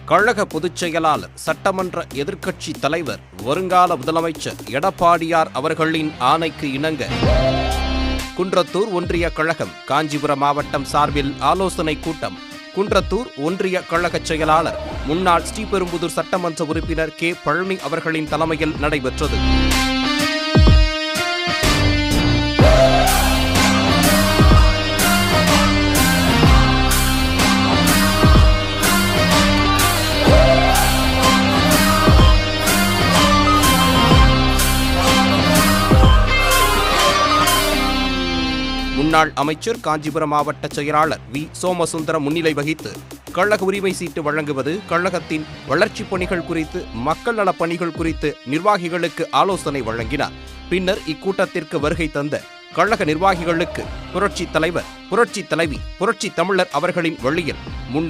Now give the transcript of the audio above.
கழக பொதுச் செயலாளர், சட்டமன்ற எதிர்க்கட்சி தலைவர், வருங்கால முதலமைச்சர் எடப்பாடியார் அவர்களின் ஆணைக்கு இணங்க குன்றத்தூர் ஒன்றிய கழகம் காஞ்சிபுரம் மாவட்டம் சார்பில் ஆலோசனை கூட்டம். குன்றத்தூர் ஒன்றிய கழக செயலாளர், முன்னாள் ஸ்ரீபெரும்புதூர் சட்டமன்ற உறுப்பினர் கே. பழனி அவர்களின் தலைமையில் நடைபெற்றது. முன்னாள் அமைச்சர், காஞ்சிபுரம் மாவட்ட செயலாளர் வி. சோமசுந்தரம் முன்னிலை வகித்து கழக உரிமை சீட்டு வழங்குவது, கழகத்தின் வளர்ச்சிப் பணிகள் குறித்து, மக்கள் நலப் பணிகள் குறித்து நிர்வாகிகளுக்கு ஆலோசனை வழங்கினார். பின்னர் இக்கூட்டத்திற்கு வருகை தந்த கழக நிர்வாகிகளுக்கு புரட்சித் தலைவர், புரட்சித் தலைவி, புரட்சித் தமிழர் அவர்களின் வழியில்